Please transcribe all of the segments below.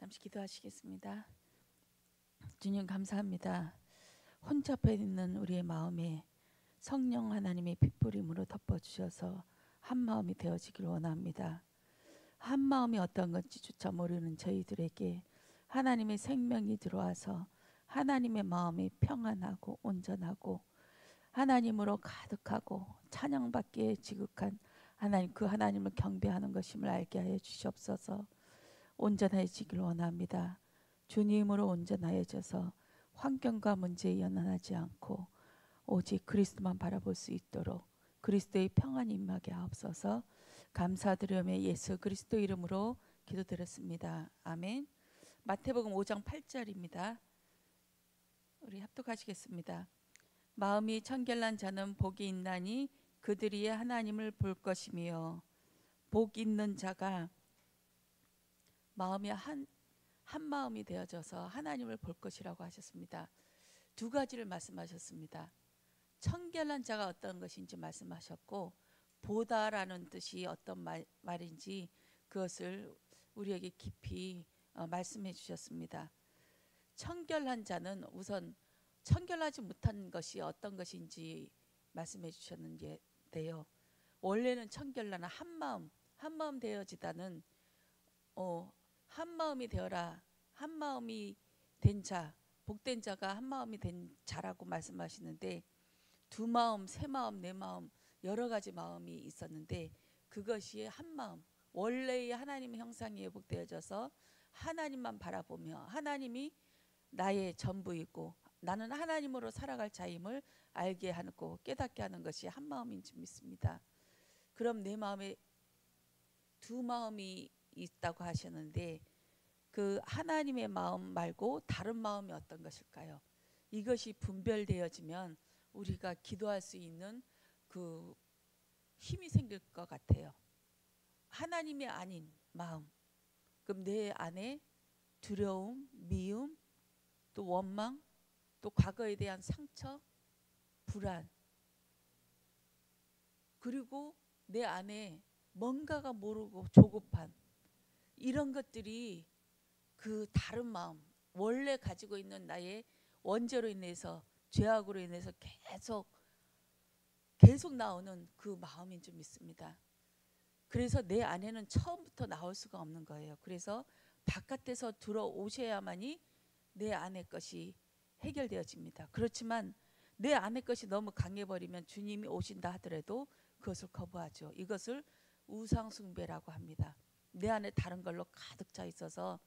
잠시 기도하시겠습니다. 주님 감사합니다. 혼잡해 있는 우리의 마음에 성령 하나님의 핏부림으로 덮어주셔서 한 마음이 되어지길 원합니다. 한 마음이 어떤 건지조차 모르는 저희들에게 하나님의 생명이 들어와서 하나님의 마음이 평안하고 온전하고 하나님으로 가득하고 찬양받기에 지극한 하나님, 그 하나님을 경배하는 것임을 알게 하여 주시옵소서. 온전해지길 원합니다. 주님으로 온전하여져서 환경과 문제에 연연하지 않고 오직 그리스도만 바라볼 수 있도록 그리스도의 평안이 임하게 하옵소서. 감사드리며 예수 그리스도 이름으로 기도드렸습니다. 아멘. 마태복음 5장 8절입니다. 우리 합독하시겠습니다. 마음이 청결난 자는 복이 있나니 그들이 하나님을 볼 것이며, 복 있는 자가 마음이 한 마음이 되어져서 하나님을 볼 것이라고 하셨습니다. 두 가지를 말씀하셨습니다. 청결한 자가 어떤 것인지 말씀하셨고, 보다라는 뜻이 어떤 말인지 그것을 우리에게 깊이 말씀해 주셨습니다. 청결한 자는 우선 청결하지 못한 것이 어떤 것인지 말씀해 주셨는데요. 원래는 청결나는 한 마음 되어지다는 한 마음이 되어라, 한 마음이 된 자, 복된 자가 한 마음이 된 자라고 말씀하시는데, 두 마음, 세 마음, 네 마음 여러 가지 마음이 있었는데 그것이 한 마음, 원래의 하나님의 형상이 회복되어져서 하나님만 바라보며 하나님이 나의 전부이고 나는 하나님으로 살아갈 자임을 알게 하고 깨닫게 하는 것이 한 마음인 줄 믿습니다. 그럼 내 마음에 두 마음이 있다고 하셨는데 그 하나님의 마음 말고 다른 마음이 어떤 것일까요? 이것이 분별되어지면 우리가 기도할 수 있는 그 힘이 생길 것 같아요. 하나님이 아닌 마음, 그럼 내 안에 두려움, 미움, 또 원망, 또 과거에 대한 상처, 불안, 그리고 내 안에 뭔가가 모르고 조급한 이런 것들이 그 다른 마음, 원래 가지고 있는 나의 원죄로 인해서, 죄악으로 인해서 계속 나오는 그 마음인 줄 믿습니다. 그래서 내 안에는 처음부터 나올 수가 없는 거예요. 그래서 바깥에서 들어오셔야만이 내 안의 것이 해결되어집니다. 그렇지만 내 안의 것이 너무 강해버리면 주님이 오신다 하더라도 그것을 거부하죠. 이것을 우상숭배라고 합니다. 내 안에 다른 걸로 가득 차 있어서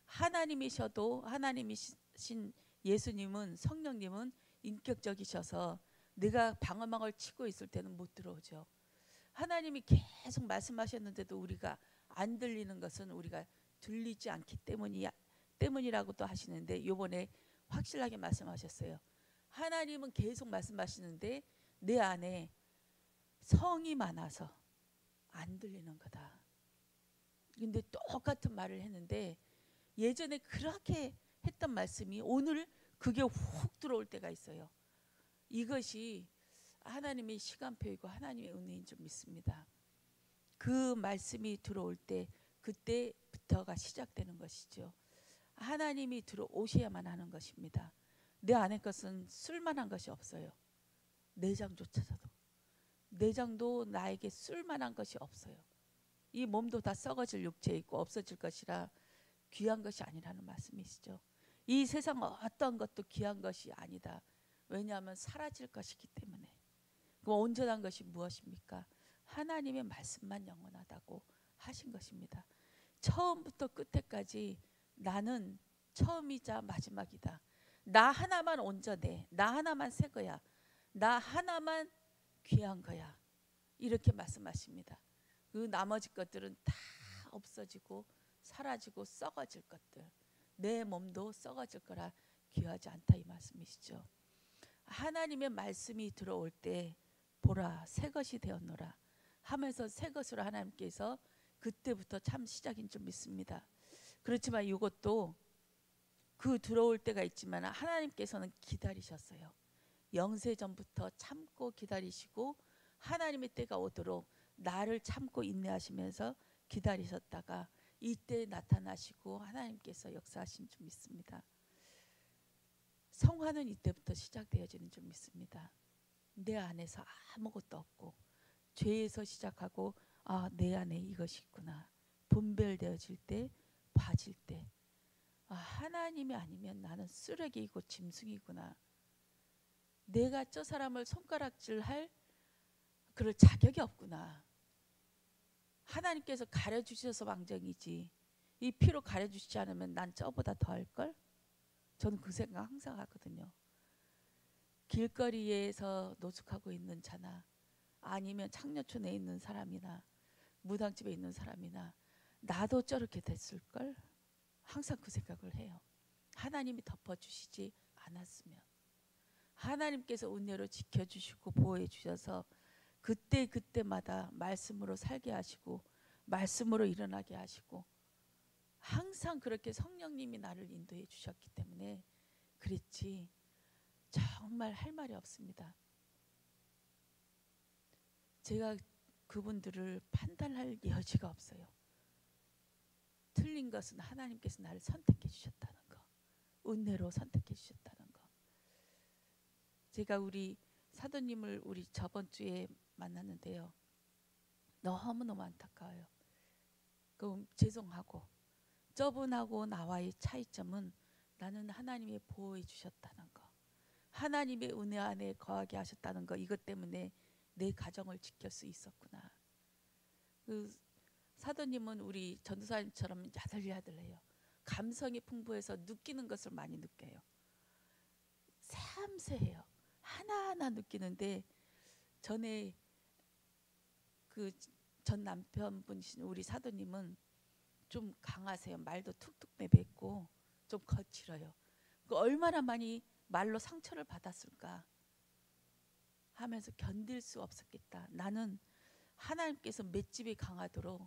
하나님이셔도, 하나님이신 예수님은, 성령님은 인격적이셔서 내가 방어막을 치고 있을 때는 못 들어오죠. 하나님이 계속 말씀하셨는데도 우리가 안 들리는 것은 우리가 들리지 않기 때문이라고도 하시는데, 이번에 확실하게 말씀하셨어요. 하나님은 계속 말씀하시는데 내 안에 성이 많아서 안 들리는 거다. 근데 똑같은 말을 했는데 예전에 그렇게 했던 말씀이 오늘 그게 훅 들어올 때가 있어요. 이것이 하나님의 시간표이고 하나님의 은혜인 줄 믿습니다. 그 말씀이 들어올 때 그때부터가 시작되는 것이죠. 하나님이 들어오셔야만 하는 것입니다. 내 안의 것은 쓸만한 것이 없어요. 내장조차도, 내장도 나에게 쓸만한 것이 없어요. 이 몸도 다 썩어질 육체에 있고 없어질 것이라 귀한 것이 아니라는 말씀이시죠. 이 세상 어떤 것도 귀한 것이 아니다. 왜냐하면 사라질 것이기 때문에. 그 온전한 것이 무엇입니까? 하나님의 말씀만 영원하다고 하신 것입니다. 처음부터 끝에까지 나는 처음이자 마지막이다. 나 하나만 온전해. 나 하나만 새 거야. 나 하나만 귀한 거야. 이렇게 말씀하십니다. 그 나머지 것들은 다 없어지고 사라지고 썩어질 것들, 내 몸도 썩어질 거라 귀하지 않다 이 말씀이시죠. 하나님의 말씀이 들어올 때 보라 새 것이 되었노라 하면서 새 것으로 하나님께서 그때부터 참 시작인 줄 믿습니다. 그렇지만 이것도 그 들어올 때가 있지만 하나님께서는 기다리셨어요. 영세전부터 참고 기다리시고 하나님의 때가 오도록 나를 참고 인내하시면서 기다리셨다가 이때 나타나시고 하나님께서 역사하신 줄 믿습니다. 성화는 이때부터 시작되어지는 줄 믿습니다. 내 안에서 아무것도 없고 죄에서 시작하고 내 안에 이것이 있구나. 분별되어질 때, 봐질 때 하나님이 아니면 나는 쓰레기이고 짐승이구나. 내가 저 사람을 손가락질할 그럴 자격이 없구나. 하나님께서 가려주셔서 왕정이지 이 피로 가려주시지 않으면 난 저보다 더 할걸? 저는 그 생각 항상 하거든요. 길거리에서 노숙하고 있는 자나 아니면 창녀촌에 있는 사람이나 무당집에 있는 사람이나 나도 저렇게 됐을걸? 항상 그 생각을 해요. 하나님이 덮어주시지 않았으면, 하나님께서 은혜로 지켜주시고 보호해 주셔서 그때마다 말씀으로 살게 하시고 말씀으로 일어나게 하시고 항상 그렇게 성령님이 나를 인도해 주셨기 때문에 그랬지 정말 할 말이 없습니다. 제가 그분들을 판단할 여지가 없어요. 틀린 것은 하나님께서 나를 선택해 주셨다는 거, 은혜로 선택해 주셨다는 거. 제가 우리 사도님을 우리 저번 주에 만났는데요. 너무너무 안타까워요. 그럼 죄송하고 저분하고 나와의 차이점은 나는 하나님이 보호해 주셨다는 거, 하나님의 은혜 안에 거하게 하셨다는 거, 이것 때문에 내 가정을 지킬 수 있었구나. 그 사도님은 우리 전도사님처럼 야들야들해요. 감성이 풍부해서 느끼는 것을 많이 느껴요. 섬세해요. 하나하나 느끼는데 전에 그 전 남편분이신 우리 사도님은 좀 강하세요. 말도 툭툭 내뱉고 좀 거칠어요. 그 얼마나 많이 말로 상처를 받았을까 하면서 견딜 수 없었겠다. 나는 하나님께서 맷집이 강하도록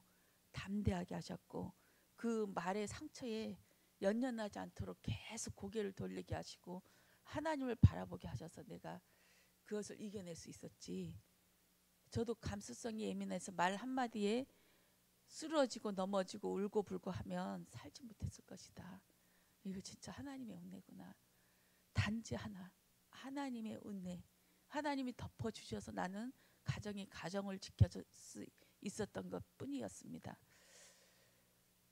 담대하게 하셨고 그 말의 상처에 연연하지 않도록 계속 고개를 돌리게 하시고 하나님을 바라보게 하셔서 내가 그것을 이겨낼 수 있었지. 저도 감수성이 예민해서 말 한마디에 쓰러지고 넘어지고 울고 불고 하면 살지 못했을 것이다. 이거 진짜 하나님의 은혜구나. 단지 하나, 하나님의 은혜, 하나님이 덮어주셔서 나는 가정을 지켜줄 수 있었던 것 뿐이었습니다.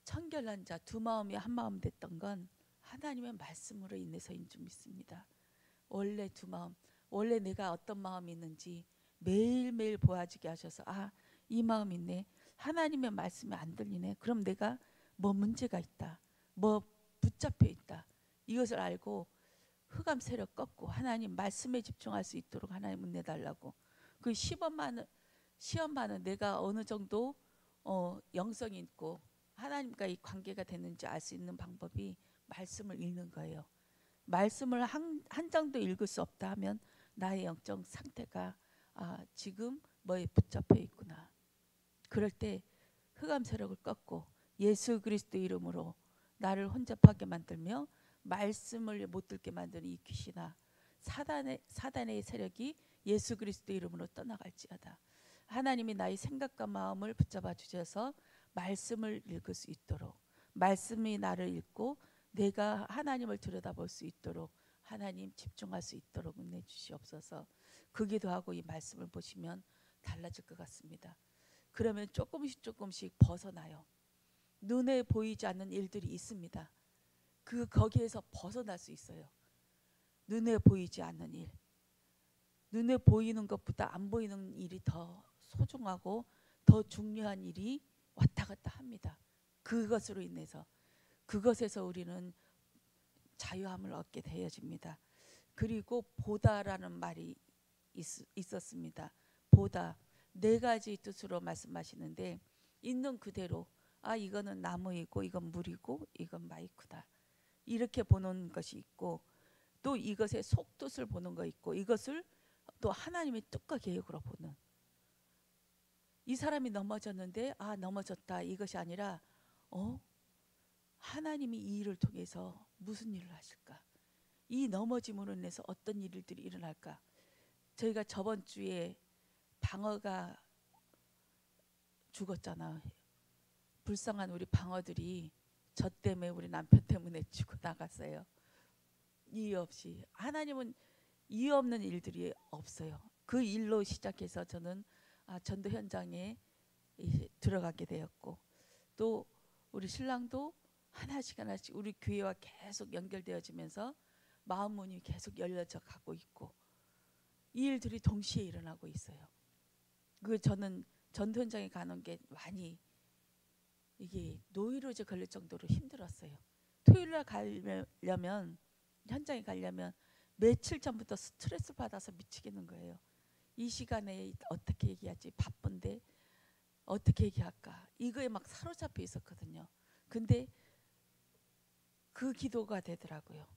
청결한 자 두 마음이 한 마음 됐던 건 하나님의 말씀으로 인해서인 줄 믿습니다. 원래 두 마음, 원래 내가 어떤 마음이 있는지 매일매일 보아지게 하셔서 이 마음이 있네. 하나님의 말씀이 안 들리네. 그럼 내가 뭐 문제가 있다, 뭐 붙잡혀 있다, 이것을 알고 흑암 세력 꺾고 하나님 말씀에 집중할 수 있도록 하나님 은혜 달라고. 그 시험반은 내가 어느 정도 영성이 있고 하나님과의 관계가 됐는지 알 수 있는 방법이 말씀을 읽는 거예요. 말씀을 한 장도 읽을 수 없다 하면 나의 영적 상태가 지금 뭐에 붙잡혀 있구나. 그럴 때 흑암 세력을 꺾고 예수 그리스도 이름으로 나를 혼잡하게 만들며 말씀을 못 듣게 만드는 이 귀신아, 사단의 세력이 예수 그리스도 이름으로 떠나갈지어다. 하나님이 나의 생각과 마음을 붙잡아 주셔서 말씀을 읽을 수 있도록, 말씀이 나를 읽고 내가 하나님을 들여다볼 수 있도록, 하나님 집중할 수 있도록 은혜 주시옵소서. 그 기도하고 이 말씀을 보시면 달라질 것 같습니다. 그러면 조금씩 벗어나요. 눈에 보이지 않는 일들이 있습니다. 거기에서 벗어날 수 있어요. 눈에 보이지 않는 일, 눈에 보이는 것보다 안 보이는 일이 더 소중하고 더 중요한 일이 왔다 갔다 합니다. 그것으로 인해서 그것에서 우리는 자유함을 얻게 되어집니다. 그리고 보다라는 말이 있었습니다. 보다, 네 가지 뜻으로 말씀하시는데 있는 그대로 이거는 나무이고 이건 물이고 이건 마이크다, 이렇게 보는 것이 있고, 또 이것의 속뜻을 보는 거 있고, 이것을 또 하나님의 뜻과 계획으로 보는. 이 사람이 넘어졌는데 넘어졌다, 이것이 아니라 하나님이 이 일을 통해서 무슨 일을 하실까, 이 넘어짐으로 인해서 어떤 일들이 일어날까. 저희가 저번 주에 방어가 죽었잖아요. 불쌍한 우리 방어들이 저 때문에 우리 남편 때문에 죽어 나갔어요. 이유 없이. 하나님은 이유 없는 일들이 없어요. 그 일로 시작해서 저는 전도 현장에 들어가게 되었고, 또 우리 신랑도 하나씩 하나씩 우리 교회와 계속 연결되어지면서 마음 문이 계속 열려져 가고 있고, 이 일들이 동시에 일어나고 있어요. 그 저는 전도 현장에 가는 게 많이 이게 노이로제 걸릴 정도로 힘들었어요. 토요일날 가려면, 현장에 가려면 며칠 전부터 스트레스 받아서 미치겠는 거예요. 이 시간에 어떻게 얘기하지? 바쁜데 어떻게 얘기할까? 이거에 막 사로잡혀 있었거든요. 근데 그 기도가 되더라고요.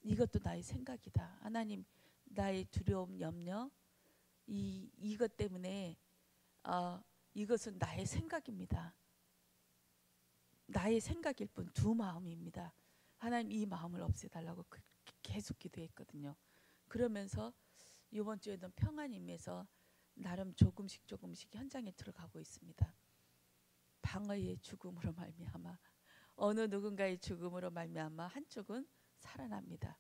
이것도 나의 생각이다. 하나님, 나의 두려움, 염려, 이것 때문에 이것은 나의 생각입니다. 나의 생각일 뿐, 두 마음입니다. 하나님, 이 마음을 없애달라고 계속 기도했거든요. 그러면서 이번 주에는 평안이 임해서 나름 조금씩 현장에 들어가고 있습니다. 방어의 죽음으로 말미암아, 어느 누군가의 죽음으로 말미암아 한쪽은 살아납니다.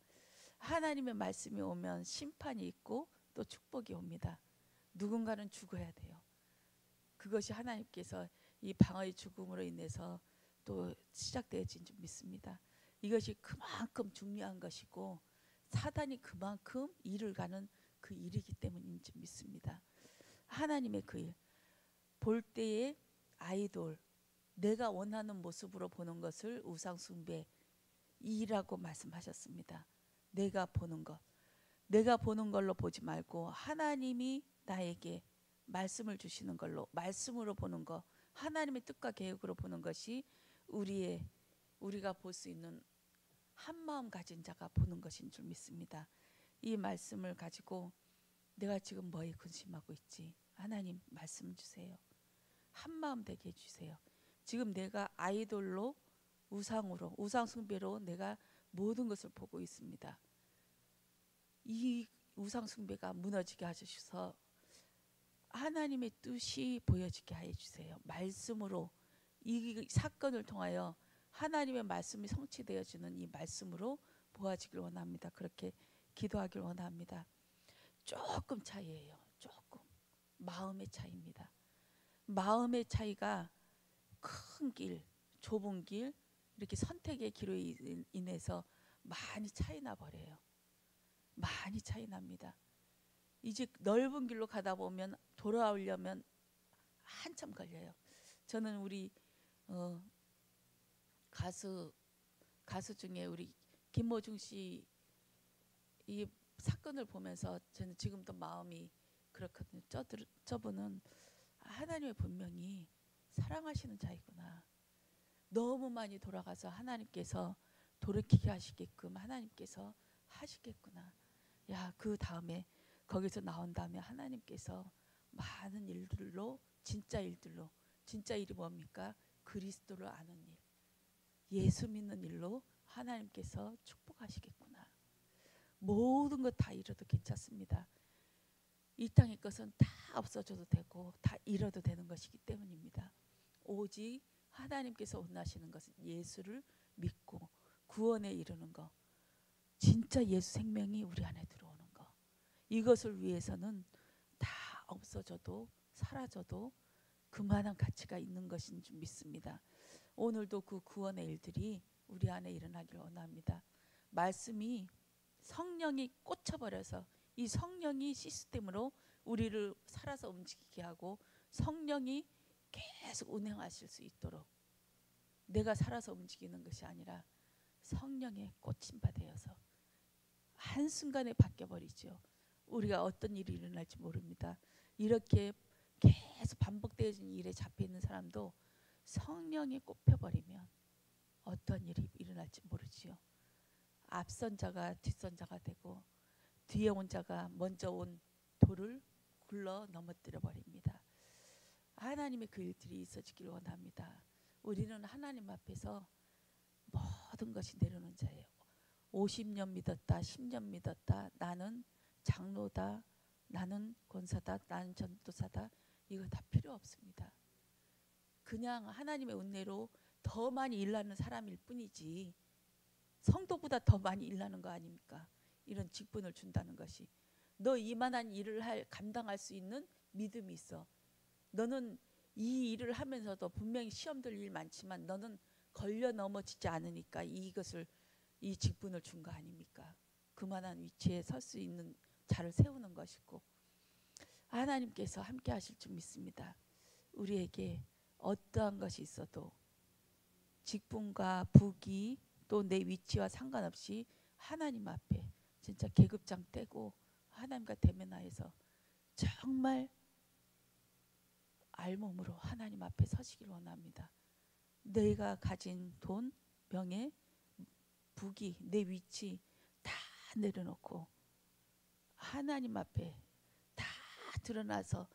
하나님의 말씀이 오면 심판이 있고 또 축복이 옵니다. 누군가는 죽어야 돼요. 그것이 하나님께서 이 방어의 죽음으로 인해서 또 시작되어진 줄 믿습니다. 이것이 그만큼 중요한 것이고 사단이 그만큼 일을 가는 그 일이기 때문인 줄 믿습니다. 하나님의 그 일, 볼 때에 아이돌, 내가 원하는 모습으로 보는 것을 우상숭배이라고 말씀하셨습니다. 내가 보는 것, 내가 보는 걸로 보지 말고 하나님이 나에게 말씀을 주시는 걸로, 말씀으로 보는 것, 하나님의 뜻과 계획으로 보는 것이 우리가 볼 수 있는 한마음 가진 자가 보는 것인 줄 믿습니다. 이 말씀을 가지고 내가 지금 뭐에 근심하고 있지? 하나님 말씀 주세요. 한마음 되게 해주세요. 지금 내가 아이돌로, 우상으로, 우상숭배로 내가 모든 것을 보고 있습니다. 이 우상숭배가 무너지게 하셔서 하나님의 뜻이 보여지게 해주세요. 말씀으로, 이 사건을 통하여 하나님의 말씀이 성취되어지는 이 말씀으로 보아지길 원합니다. 그렇게 기도하길 원합니다. 조금 차이예요. 조금. 마음의 차이입니다. 마음의 차이가 큰 길, 좁은 길, 이렇게 선택의 길로 인해서 많이 차이 나 버려요. 많이 차이 납니다. 이제 넓은 길로 가다 보면 돌아오려면 한참 걸려요. 저는 우리 가수 중에 우리 김모중 씨 이 사건을 보면서 저는 지금도 마음이 그렇거든요. 저분은 하나님의 분명히 사랑하시는 자이구나. 너무 많이 돌아가서 하나님께서 돌이키게 하시게끔 하나님께서 하시겠구나. 야, 그 다음에 거기서 나온 다음에 하나님께서 많은 일들로, 진짜 일이 뭡니까? 그리스도를 아는 일, 예수 믿는 일로 하나님께서 축복하시겠구나. 모든 것 다 잃어도 괜찮습니다. 이 땅의 것은 다 없어져도 되고 다 잃어도 되는 것이기 때문입니다. 오직 하나님께서 원하시는 것은 예수를 믿고 구원에 이르는 것, 진짜 예수 생명이 우리 안에 들어오는 것, 이것을 위해서는 다 없어져도 사라져도 그만한 가치가 있는 것인 줄 믿습니다. 오늘도 그 구원의 일들이 우리 안에 일어나길 원합니다. 말씀이 성령이 꽂혀버려서 이 성령이 시스템으로 우리를 살아서 움직이게 하고 성령이 계속 운행하실 수 있도록, 내가 살아서 움직이는 것이 아니라 성령에 꽂힌 바 되어서 한순간에 바뀌어버리죠. 우리가 어떤 일이 일어날지 모릅니다. 이렇게 계속 반복되어진 일에 잡혀있는 사람도 성령에 꼽혀버리면 어떤 일이 일어날지 모르지요. 앞선 자가 뒷선 자가 되고 뒤에 온 자가 먼저 온 돌을 굴러 넘어뜨려 버립니다. 하나님의 그 일들이 있어지길 원합니다. 우리는 하나님 앞에서 모든 것이 내려오는 자예요. 50년 믿었다, 10년 믿었다, 나는 장로다, 나는 권사다, 나는 전도사다, 이거 다 필요 없습니다. 그냥 하나님의 은혜로 더 많이 일하는 사람일 뿐이지 성도보다 더 많이 일하는 거 아닙니까? 이런 직분을 준다는 것이. 너 이만한 일을 감당할 수 있는 믿음이 있어. 너는 이 일을 하면서도 분명히 시험들 일 많지만 너는 걸려 넘어지지 않으니까 이 직분을 준 거 아닙니까? 그만한 위치에 설 수 있는 자를 세우는 것이고, 하나님께서 함께 하실 줄 믿습니다. 우리에게 어떠한 것이 있어도 직분과 부귀 또 내 위치와 상관없이 하나님 앞에 진짜 계급장 떼고 하나님과 대면하여서 정말 알몸으로 하나님 앞에 서시길 원합니다. 내가 가진 돈, 명예, 부귀, 내 위치 다 내려놓고 하나님 앞에 다 드러나서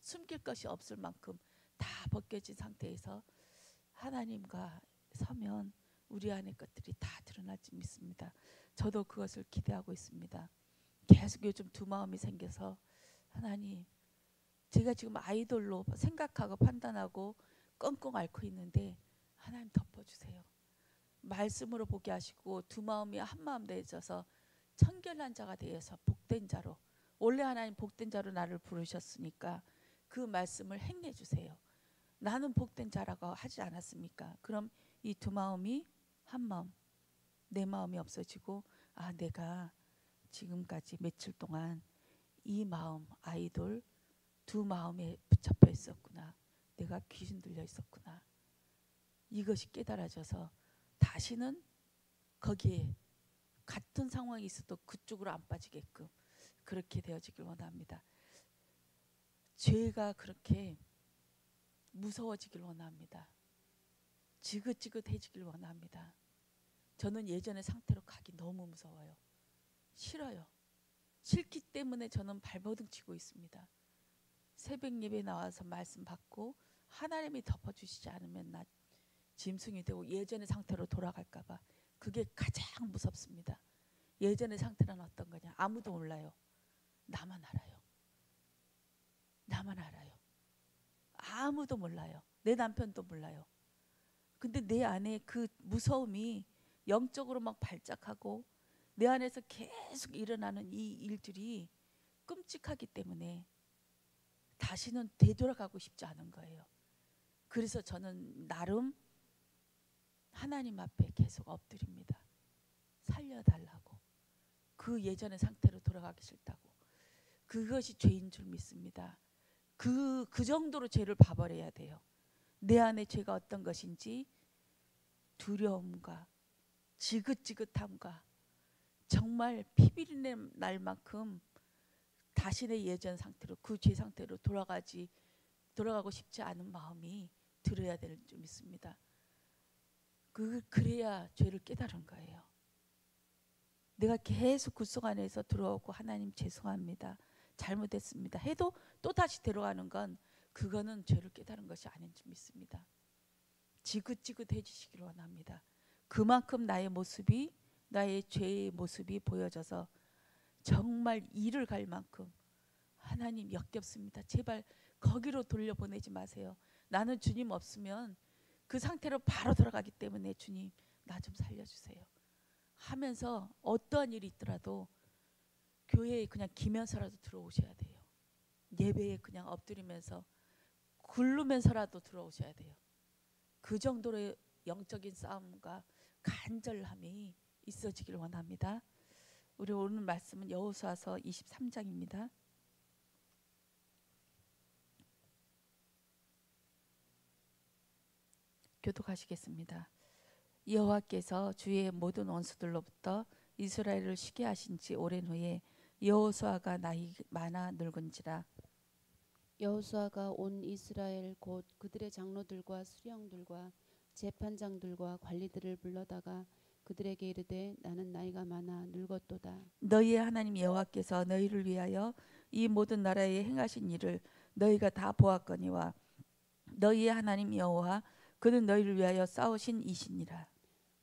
숨길 것이 없을 만큼 다 벗겨진 상태에서 하나님과 서면 우리 안의 것들이 다 드러날 줄 믿습니다. 저도 그것을 기대하고 있습니다. 계속 요즘 두 마음이 생겨서 하나님, 제가 지금 아이돌로 생각하고 판단하고 끙끙 앓고 있는데 하나님 덮어주세요. 말씀으로 보게 하시고 두 마음이 한 마음 되어서 청결한 자가 되어서 복된 자로, 원래 하나님 복된 자로 나를 부르셨으니까 그 말씀을 행해 주세요. 나는 복된 자라고 하지 않았습니까? 그럼 이 두 마음이 한 마음, 내 마음이 없어지고 내가 지금까지 며칠 동안 이 마음, 아이돌 두 마음에 붙잡혀 있었구나. 내가 귀신 들려 있었구나. 이것이 깨달아져서 다시는 거기에 같은 상황이 있어도 그쪽으로 안 빠지게끔 그렇게 되어지길 원합니다. 죄가 그렇게 무서워지길 원합니다. 지긋지긋해지길 원합니다. 저는 예전의 상태로 가기 너무 무서워요. 싫어요. 싫기 때문에 저는 발버둥 치고 있습니다. 새벽 예배 나와서 말씀 받고 하나님이 덮어주시지 않으면 나 짐승이 되고 예전의 상태로 돌아갈까 봐 그게 가장 무섭습니다. 예전의 상태는 어떤 거냐? 아무도 몰라요. 나만 알아요. 나만 알아요. 아무도 몰라요. 내 남편도 몰라요. 근데 내 안에 그 무서움이 영적으로 막 발작하고 내 안에서 계속 일어나는 이 일들이 끔찍하기 때문에 다시는 되돌아가고 싶지 않은 거예요. 그래서 저는 나름 하나님 앞에 계속 엎드립니다. 살려달라고. 그 예전의 상태로 돌아가기 싫다고. 그것이 죄인 줄 믿습니다. 그 정도로 죄를 봐버려야 돼요. 내 안에 죄가 어떤 것인지 두려움과 지긋지긋함과 정말 피비린내 날 만큼 다시의 예전 상태로 그 죄 상태로 돌아가고 싶지 않은 마음이 들어야 될 줄 믿습니다. 그래야 죄를 깨달은 거예요. 내가 계속 그 속 안에서 들어오고 하나님 죄송합니다. 잘못했습니다. 해도 또 다시 들어가는 건 그거는 죄를 깨달은 것이 아닌 줄 믿습니다. 지긋지긋해지시길 원합니다. 그만큼 나의 모습이 나의 죄의 모습이 보여져서 정말 이를 갈 만큼 하나님 역겹습니다. 제발 거기로 돌려보내지 마세요. 나는 주님 없으면 그 상태로 바로 돌아가기 때문에 주님 나 좀 살려주세요 하면서 어떠한 일이 있더라도 교회에 그냥 기면서라도 들어오셔야 돼요. 예배에 그냥 엎드리면서 굴르면서라도 들어오셔야 돼요. 그 정도로 영적인 싸움과 간절함이 있어지길 원합니다. 우리 오늘 말씀은 여호수아서 23장입니다. 교독하시겠습니다. 여호와께서 주의 모든 원수들로부터 이스라엘을 쉬게 하신 지 오랜 후에 여호수아가 나이 많아 늙은지라. 여호수아가 온 이스라엘 곧 그들의 장로들과 수령들과 재판장들과 관리들을 불러다가 그들에게 이르되 나는 나이가 많아 늙었도다. 너희의 하나님 여호와께서 너희를 위하여 이 모든 나라에 행하신 일을 너희가 다 보았거니와 너희의 하나님 여호와 그는 너희를 위하여 싸우신 이시니라.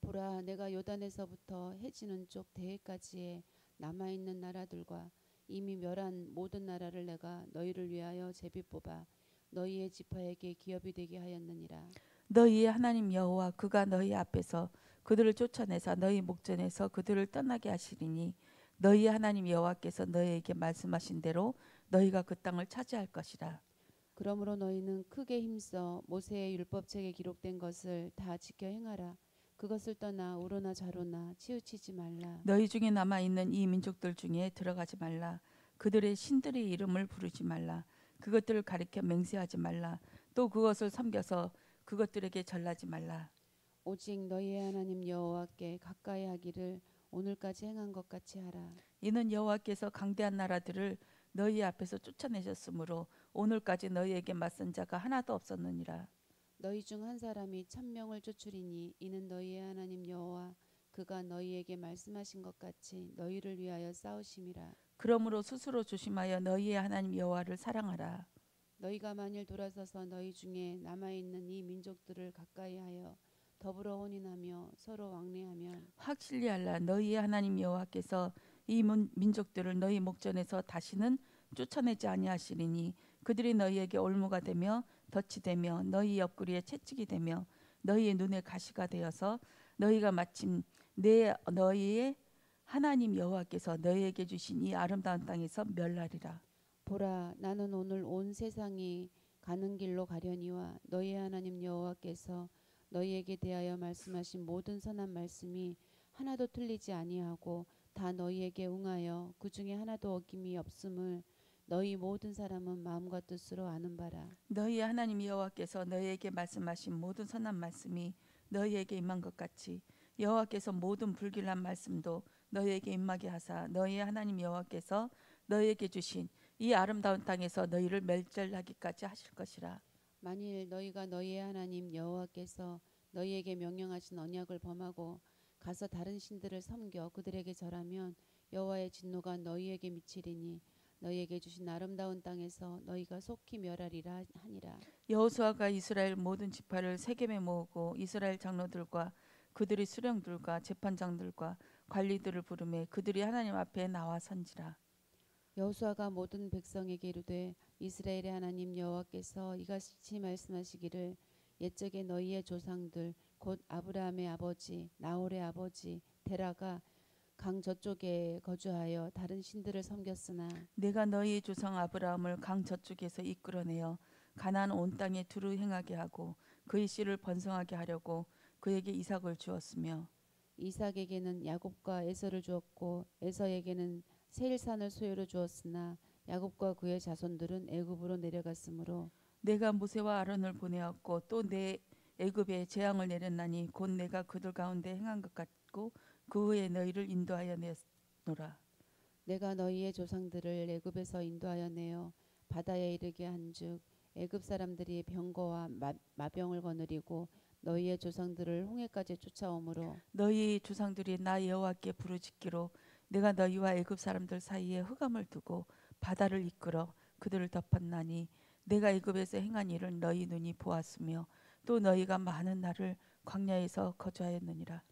보라, 내가 요단에서부터 해지는 쪽 대해까지의 남아있는 나라들과 이미 멸한 모든 나라를 내가 너희를 위하여 제비 뽑아 너희의 지파에게 기업이 되게 하였느니라. 너희의 하나님 여호와 그가 너희 앞에서 그들을 쫓아내사 너희 목전에서 그들을 떠나게 하시리니 너희의 하나님 여호와께서 너희에게 말씀하신 대로 너희가 그 땅을 차지할 것이라. 그러므로 너희는 크게 힘써 모세의 율법책에 기록된 것을 다 지켜 행하라. 그것을 떠나 우로나 좌로나 치우치지 말라. 너희 중에 남아 있는 이 민족들 중에 들어가지 말라. 그들의 신들의 이름을 부르지 말라. 그것들을 가리켜 맹세하지 말라. 또 그것을 섬겨서 그것들에게 절하지 말라. 오직 너희의 하나님 여호와께 가까이 하기를 오늘까지 행한 것 같이 하라. 이는 여호와께서 강대한 나라들을 너희 앞에서 쫓아내셨으므로 오늘까지 너희에게 맞선 자가 하나도 없었느니라. 너희 중 한 사람이 1000명을 쫓으리니 이는 너희의 하나님 여호와 그가 너희에게 말씀하신 것 같이 너희를 위하여 싸우심이라. 그러므로 스스로 조심하여 너희의 하나님 여호와를 사랑하라. 너희가 만일 돌아서서 너희 중에 남아 있는 이 민족들을 가까이하여 더불어 혼인하며 서로 왕래하면 확실히 알라. 너희의 하나님 여호와께서 이 민족들을 너희 목전에서 다시는 쫓아내지 아니하시리니 그들이 너희에게 올무가 되며 덫이 되며 너희 옆구리에 채찍이 되며 너희의 눈에 가시가 되어서 너희가 마침 너희의 하나님 여호와께서 너희에게 주신 이 아름다운 땅에서 멸하리라. 보라 나는 오늘 온 세상이 가는 길로 가려니와 너희의 하나님 여호와께서 너희에게 대하여 말씀하신 모든 선한 말씀이 하나도 틀리지 아니하고 다 너희에게 응하여 그 중에 하나도 어김이 없음을 너희 모든 사람은 마음과 뜻으로 아는 바라. 너희의 하나님 여호와께서 너희에게 말씀하신 모든 선한 말씀이 너희에게 임한 것 같이 여호와께서 모든 불길한 말씀도 너희에게 임하게 하사 너희의 하나님 여호와께서 너희에게 주신 이 아름다운 땅에서 너희를 멸절하기까지 하실 것이라. 만일 너희가 너희의 하나님 여호와께서 너희에게 명령하신 언약을 범하고 가서 다른 신들을 섬겨 그들에게 절하면 여호와의 진노가 너희에게 미치리니 너희에게 주신 아름다운 땅에서 너희가 속히 멸하리라 하니라. 여호수아가 이스라엘 모든 지파를 세겜에 모으고 이스라엘 장로들과 그들의 수령들과 재판장들과 관리들을 부르매 그들이 하나님 앞에 나와 선지라. 여호수아가 모든 백성에게 이르되 이스라엘의 하나님 여호와께서 이같이 말씀하시기를 옛적에 너희의 조상들 곧 아브라함의 아버지 나홀의 아버지 데라가 강 저쪽에 거주하여 다른 신들을 섬겼으나 내가 너희 조상 아브라함을 강 저쪽에서 이끌어내어 가나안 온 땅에 두루 행하게 하고 그의 씨를 번성하게 하려고 그에게 이삭을 주었으며 이삭에게는 야곱과 에서를 주었고 에서에게는 세일산을 소유로 주었으나 야곱과 그의 자손들은 애굽으로 내려갔으므로 내가 모세와 아론을 보내었고 또 내 애굽에 재앙을 내렸나니 곧 내가 그들 가운데 행한 것 같고 그 후에 너희를 인도하여 냈노라. 내가 너희의 조상들을 애굽에서 인도하여 내어 바다에 이르게 한즉 애굽 사람들이 병거와 마병을 거느리고 너희의 조상들을 홍해까지 쫓아오므로 너희 조상들이 나 여호와께 부르짖기로 내가 너희와 애굽 사람들 사이에 흑암을 두고 바다를 이끌어 그들을 덮었나니 내가 애굽에서 행한 일을 너희 눈이 보았으며 또 너희가 많은 날을 광야에서 거주하였느니라.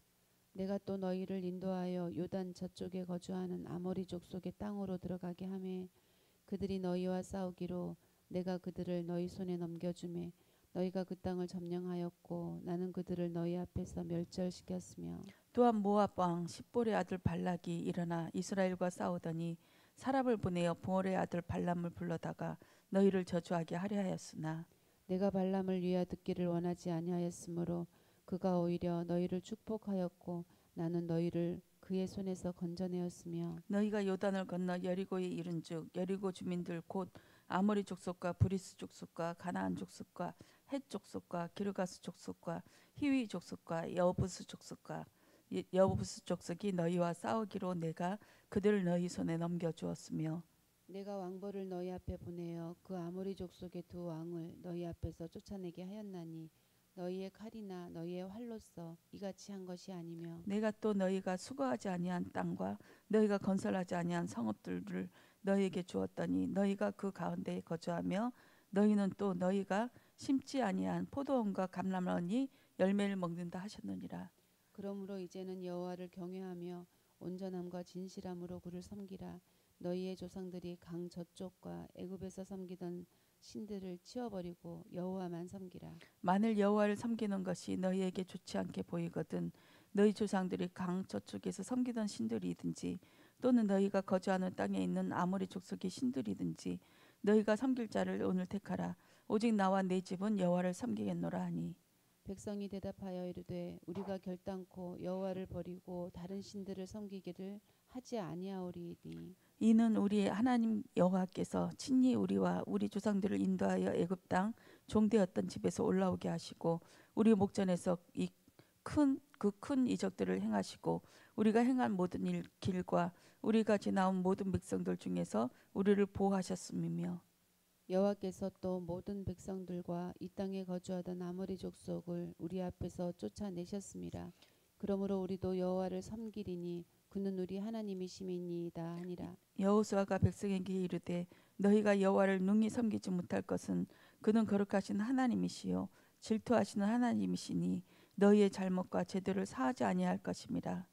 내가 또 너희를 인도하여 요단 저쪽에 거주하는 아모리 족속의 땅으로 들어가게 하매 그들이 너희와 싸우기로 내가 그들을 너희 손에 넘겨주매 너희가 그 땅을 점령하였고 나는 그들을 너희 앞에서 멸절시켰으며 또한 모압 왕 십볼의 아들 발락이 일어나 이스라엘과 싸우더니 사람을 보내어 보올의 아들 발람을 불러다가 너희를 저주하게 하려 하였으나 내가 발람을 위하여 듣기를 원하지 아니하였으므로 그가 오히려 너희를 축복하였고 나는 너희를 그의 손에서 건져내었으며 너희가 요단을 건너 여리고에 이른즉 여리고 주민들 곧 아모리 족속과 브리스 족속과 가나안 족속과 헷 족속과 기르가스 족속과 히위 족속과 여부스 족속과 여부스 족속이 너희와 싸우기로 내가 그들을 너희 손에 넘겨 주었으며 내가 왕벌을 너희 앞에 보내어 그 아모리 족속의 두 왕을 너희 앞에서 쫓아내게 하였나니 너희의 칼이나 너희의 활로써 이같이 한 것이 아니며 내가 또 너희가 수거하지 아니한 땅과 너희가 건설하지 아니한 성읍들을 너희에게 주었더니 너희가 그 가운데에 거주하며 너희는 또 너희가 심지 아니한 포도원과 감람원이 열매를 먹는다 하셨느니라. 그러므로 이제는 여호와를 경외하며 온전함과 진실함으로 그를 섬기라. 너희의 조상들이 강 저쪽과 애굽에서 섬기던 신들을 치워버리고 여호와만 섬기라. 만일 여호와를 섬기는 것이 너희에게 좋지 않게 보이거든 너희 조상들이 강 저쪽에서 섬기던 신들이든지 또는 너희가 거주하는 땅에 있는 아모리 족속의 신들이든지 너희가 섬길 자를 오늘 택하라. 오직 나와 내 집은 여호와를 섬기겠노라 하니 백성이 대답하여 이르되 우리가 결단코 여호와를 버리고 다른 신들을 섬기기를 하지 아니하오리니 이는 우리 하나님 여호와께서 친히 우리와 우리 조상들을 인도하여 애굽 땅 종되었던 집에서 올라오게 하시고 우리 목전에서 이 큰 이적들을 행하시고 우리가 행한 모든 길과 우리가 지나온 모든 백성들 중에서 우리를 보호하셨음이며 여호와께서 또 모든 백성들과 이 땅에 거주하던 아모리 족속을 우리 앞에서 쫓아내셨음이라. 그러므로 우리도 여호와를 섬기리니 그는 우리 하나님이심이니이다 하니라. 여호수아가 백성에게 이르되 너희가 여호와를 능히 섬기지 못할 것은 그는 거룩하신 하나님이시요 질투하시는 하나님이시니 너희의 잘못과 죄들을 사하지 아니할 것임이라.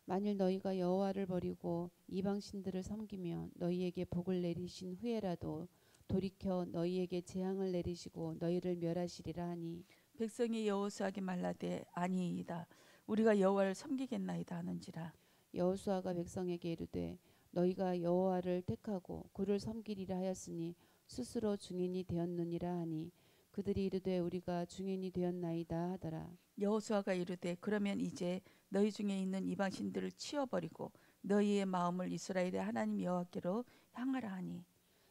만일 너희가 여호와를 버리고 이방 신들을 섬기면 너희에게 복을 내리신 후에라도 돌이켜 너희에게 재앙을 내리시고 너희를 멸하시리라 하니 백성이 여호수아에게 말라되 아니이다 우리가 여호와를 섬기겠나이다 하는지라. 여호수아가 백성에게 이르되 너희가 여호와를 택하고 그를 섬기리라 하였으니 스스로 증인이 되었느니라 하니 그들이 이르되 우리가 증인이 되었나이다 하더라. 여호수아가 이르되 그러면 이제 너희 중에 있는 이방 신들을 치워버리고 너희의 마음을 이스라엘의 하나님 여호와께로 향하라 하니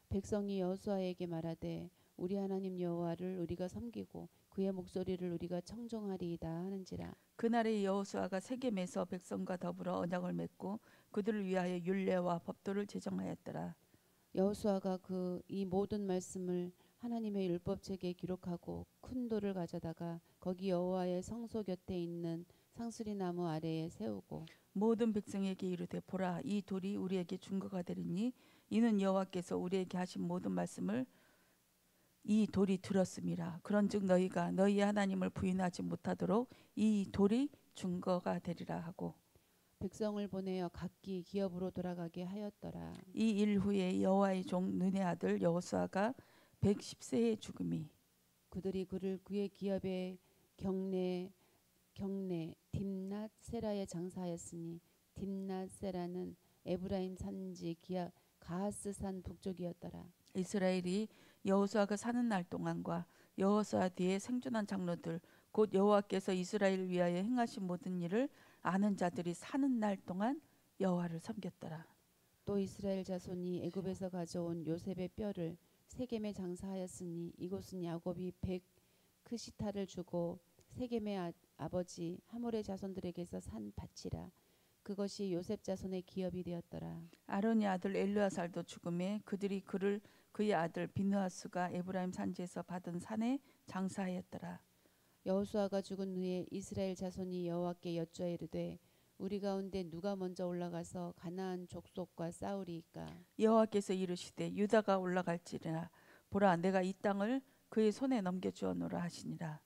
백성이 여호수아에게 말하되 우리 하나님 여호와를 우리가 섬기고 그의 목소리를 우리가 청종하리이다 하는지라. 그날에 여호수아가 세겜에서 백성과 더불어 언약을 맺고 그들을 위하여 율례와 법도를 제정하였더라. 여호수아가 그 이 모든 말씀을 하나님의 율법책에 기록하고 큰 돌을 가져다가 거기 여호와의 성소 곁에 있는 상수리 나무 아래에 세우고 모든 백성에게 이르되 보라 이 돌이 우리에게 증거가 되리니 이는 여호와께서 우리에게 하신 모든 말씀을 이 돌이 들었음이라. 그런즉 너희가 너희의 하나님을 부인하지 못하도록 이 돌이 증거가 되리라 하고 백성을 보내어 각기 기업으로 돌아가게 하였더라. 이 일 후에 여호와의 종 눈의 아들 여호수아가 110세에 죽음이 그들이 그를 그의 기업의 경내 딥낫 세라에 장사하였으니 딥낫 세라는 에브라임 산지 가하스 산 북쪽이었더라. 이스라엘이 여호수아가 사는 날 동안과 여호수아 뒤에 생존한 장로들 곧 여호와께서 이스라엘을 위하여 행하신 모든 일을 아는 자들이 사는 날 동안 여호와를 섬겼더라. 또 이스라엘 자손이 애굽에서 가져온 요셉의 뼈를 세겜에 장사하였으니 이곳은 야곱이 100크시타를 주고 세겜의 아버지 하몰의 자손들에게서 산 밭이라. 그것이 요셉 자손의 기업이 되었더라. 아론의 아들 엘르아살도 죽음에 그들이 그를 그의 아들 비느하스가 에브라임 산지에서 받은 산에 장사하였더라. 여호수아가 죽은 후에 이스라엘 자손이 여호와께 여쭈어 이르되 우리 가운데 누가 먼저 올라가서 가나안 족속과 싸우리이까. 여호와께서 이르시되 유다가 올라갈지라 보라 내가 이 땅을 그의 손에 넘겨주었노라 하시니라.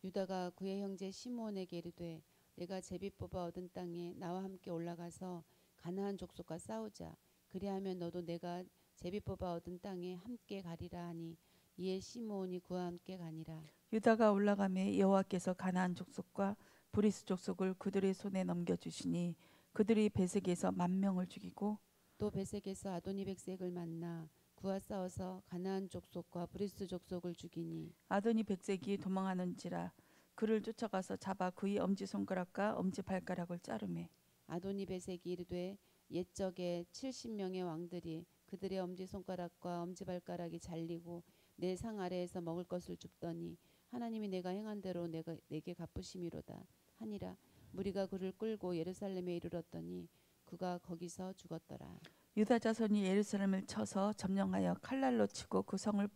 유다가 그의 형제 시므온에게 이르되 내가 제비 뽑아 얻은 땅에 나와 함께 올라가서 가나안 족속과 싸우자. 그리하면 너도 내가 제비 뽑아 얻은 땅에 함께 가리라 하니 이에 시므온이 그와 함께 가니라. 유다가 올라가매 여호와께서 가나안 족속과 브리스 족속을 그들의 손에 넘겨주시니 그들이 베색에서 10,000명을 죽이고 또 베색에서 아도니 백색을 만나 그와 싸워서 가나안 족속과 브리스 족속을 죽이니 아도니 백색이 도망하는지라 그를 쫓아가서 잡아 그의 엄지손가락과 엄지발가락을 자르매 아도니 베색이 이르되 옛적에 70명의 왕들이 그들의 엄지손가락과 엄지발가락이 잘리고 내 상 아래에서 먹을 것을 줍더니 하나님이 내가 행한 대로 내게 갚으심이로다 하니라. 무리가 그를 끌고 예루살렘에 이르렀더니 그가 거기서 죽었더라. 유다 자손이 예루살렘을 쳐서 점령하여 칼날로 치고 그 성을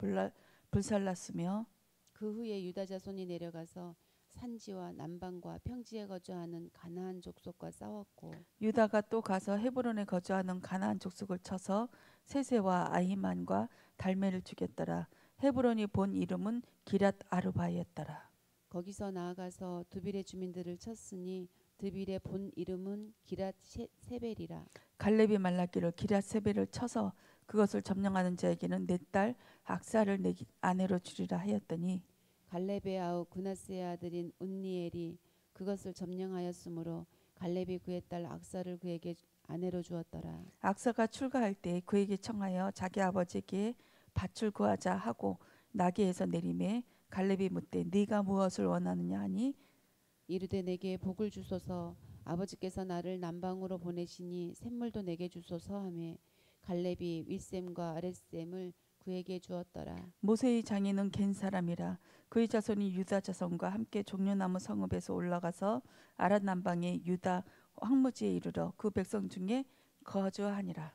불살랐으며 그 후에 유다 자손이 내려가서 산지와 남방과 평지에 거주하는 가나안 족속과 싸웠고 유다가 또 가서 헤브론에 거주하는 가나안 족속을 쳐서 세세와 아히만과 달메를 죽였더라. 헤브론이 본 이름은 기랏 아르바였더라. 거기서 나아가서 두빌의 주민들을 쳤으니 드빌의 본 이름은 기랏 세벨이라. 갈렙이 말라기를 기랏 세벨을 쳐서 그것을 점령하는 자에게는 내 딸 악사를 내 아내로 주리라 하였더니 갈렙의 아우 그나스의 아들인 운니엘이 그것을 점령하였으므로 갈렙이 그의 딸 악사를 그에게 아내로 주었더라. 악사가 출가할 때 그에게 청하여 자기 아버지에게 밭을 구하자 하고 나귀에서 내리매 갈렙이 묻되 네가 무엇을 원하느냐 하니 이르되 내게 복을 주소서 아버지께서 나를 남방으로 보내시니 샘물도 내게 주소서 하매 갈렙이 윗샘과 아랫샘을 그에게 주었더라. 모세의 장인은 겐 사람이라 그의 자손이 유다 자손과 함께 종려나무 성읍에서 올라가서 아랏 남방의 유다 황무지에 이르러 그 백성 중에 거주하니라.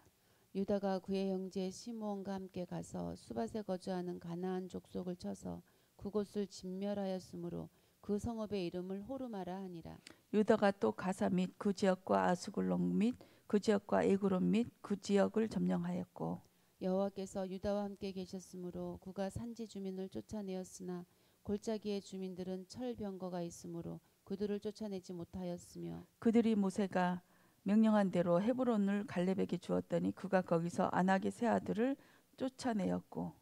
유다가 그의 형제 시므온과 함께 가서 수밧에 거주하는 가나안 족속을 쳐서 그곳을 진멸하였으므로 그 성읍의 이름을 호르마라 하니라. 유다가 또 가사 및 그 지역과 아수글론 및 그 지역과 에그론 및 그 지역을 점령하였고 여호와께서 유다와 함께 계셨으므로 그가 산지 주민을 쫓아내었으나 골짜기의 주민들은 철병거가 있으므로 그들을 쫓아내지 못하였으며 그들이 모세가 명령한 대로 헤브론을 갈렙에게 주었더니 그가 거기서 아낙의 세 아들을 쫓아내었고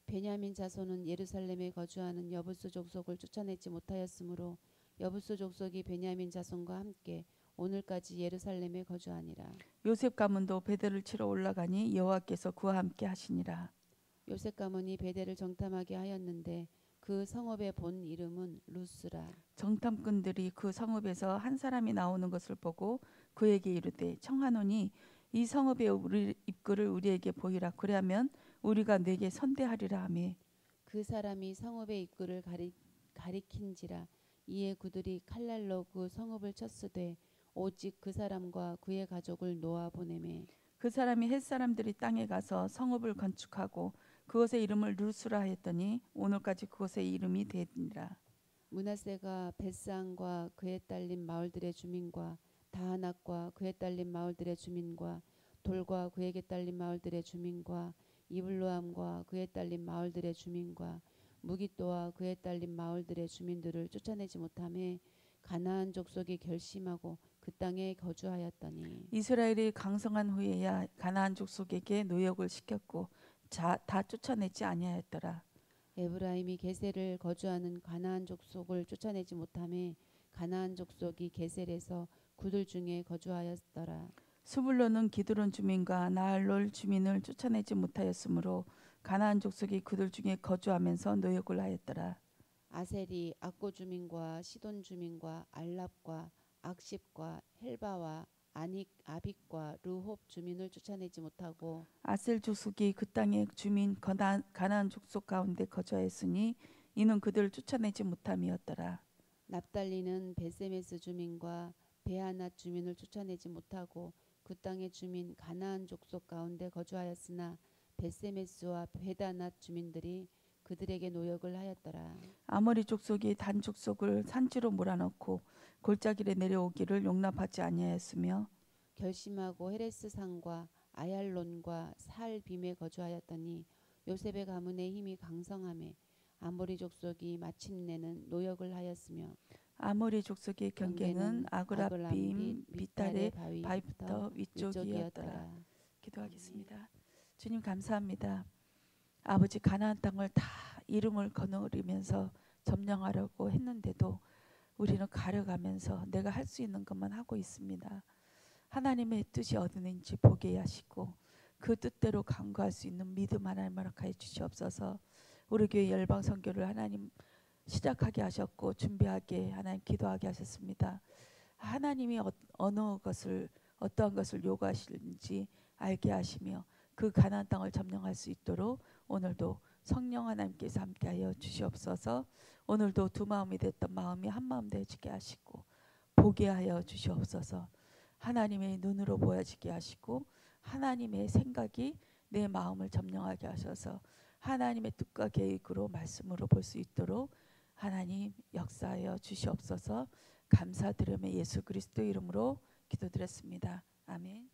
베냐민 자손은 예루살렘에 거주하는 여부스 족속을 쫓아내지 못하였으므로 여부스 족속이 베냐민 자손과 함께 오늘까지 예루살렘에 거주하니라. 요셉 가문도 베델을 치러 올라가니 여호와께서 그와 함께 하시니라. 요셉 가문이 베델을 정탐하게 하였는데 그 성읍의 본 이름은 루스라. 정탐꾼들이 그 성읍에서 한 사람이 나오는 것을 보고 그에게 이르되 청하노니 이 성읍의 우리 입구를 우리에게 보이라. 그리하면 우리가 네게 선대하리라 하며 그 사람이 성읍의 입구를 가리킨지라. 이에 그들이 칼날로 그 성읍을 쳤으되 오직 그 사람과 그의 가족을 놓아 보내매 그 사람이 헷 사람들이 땅에 가서 성읍을 건축하고 그것의 이름을 루스라 했더니 오늘까지 그것의 이름이 되니라. 므낫세가 벳산과 그에 딸린 마을들의 주민과 다하낙과 그에 딸린 마을들의 주민과 돌과 그에게 딸린 마을들의 주민과 이블로함과 그에 딸린 마을들의 주민과 무깃도와 그에 딸린 마을들의 주민들을 쫓아내지 못하매 가나안 족속이 결심하고 그 땅에 거주하였더니 이스라엘이 강성한 후에야 가나안 족속에게 노역을 시켰고 다 쫓아내지 아니하였더라. 에브라임이 게셀을 거주하는 가나안 족속을 쫓아내지 못하매 가나안 족속이 게셀에서 그들 중에 거주하였더라. 스불론은 기드론 주민과 나할롤 주민을 쫓아내지 못하였으므로 가나안 족속이 그들 중에 거주하면서 노역을 하였더라. 아셀이 악고 주민과 시돈 주민과 알랍과 악십과 헬바와 아빅과 르홉 주민을 쫓아내지 못하고 아셀 족속이 그 땅의 주민 가나안 족속 가운데 거주하였으니 이는 그들을 쫓아내지 못함이었더라. 납달리는 베세메스 주민과 베아낫 주민을 쫓아내지 못하고 그 땅의 주민 가나안 족속 가운데 거주하였으나 베세메스와 베다낫 주민들이 그들에게 노역을 하였더라. 아모리 족속이 단 족속을 산지로 몰아넣고 골짜기에 내려오기를 용납하지 아니하였으며 결심하고 헤레스 산과 아얄론과 살빔에 거주하였더니 요셉의 가문의 힘이 강성하매 아모리 족속이 마침내는 노역을 하였으며 아모리 족속의 경계는 아그라빔 비탈의 바위부터 바위부터 위쪽이었더라. 위쪽이었더라. 기도하겠습니다. 주님 감사합니다. 아버지 가나안 땅을 다 이름을 거느리면서 점령하려고 했는데도 우리는 가려가면서 내가 할 수 있는 것만 하고 있습니다. 하나님의 뜻이 어디는지 보게 하시고 그 뜻대로 간구할 수 있는 믿음 하나님 허락하여 주시옵소서. 우리 교회 열방 선교를 하나님 시작하게 하셨고 준비하게 하나님 기도하게 하셨습니다. 하나님이 어떠한 것을 요구하시는지 알게 하시며 그 가나안 땅을 점령할 수 있도록 오늘도 성령 하나님께서 함께하여 주시옵소서. 오늘도 두 마음이 됐던 마음이 한 마음 되어지게 하시고 보게 하여 주시옵소서. 하나님의 눈으로 보여지게 하시고 하나님의 생각이 내 마음을 점령하게 하셔서 하나님의 뜻과 계획으로 말씀으로 볼 수 있도록 하나님 역사하여 주시옵소서. 감사드리며 예수 그리스도 이름으로 기도드렸습니다. 아멘.